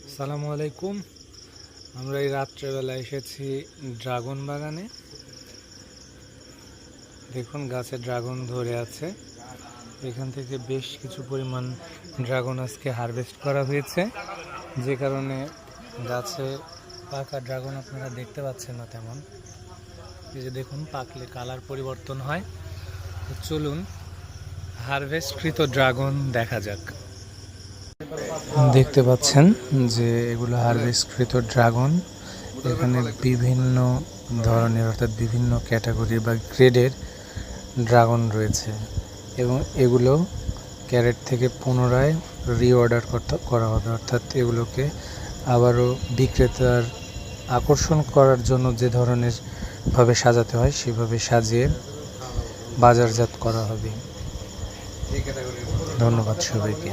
আসসালামু আলাইকুম। আমরা এই রাত্রেবেলা এসেছি ড্রাগন বাগানে। দেখুন গাছে ড্রাগন ধরে আছে। এখান থেকে বেশ কিছু পরিমাণ ড্রাগন আজকে হারভেস্ট করা হয়েছে, যে কারণে গাছে পাকা ড্রাগন আপনারা দেখতে পাচ্ছেন না তেমন। এই যে দেখুন, পাকলে কালার পরিবর্তন হয়। চলুন হারভেস্টকৃত ড্রাগন দেখা যাক। দেখতে পাচ্ছেন যে এগুলো হারভেস্টকৃত ড্রাগন। এখানে বিভিন্ন ধরনের অর্থাৎ বিভিন্ন ক্যাটাগরি বা গ্রেডের ড্রাগন রয়েছে এবং এগুলো ক্যারেট থেকে পুনরায় রিঅর্ডার করা হবে, অর্থাৎ এগুলোকে আবারও বিক্রেতার আকর্ষণ করার জন্য যে ধরনের ভাবে সাজাতে হয় সেভাবে সাজিয়ে বাজারজাত করা হবে। ধন্যবাদ সবাইকে।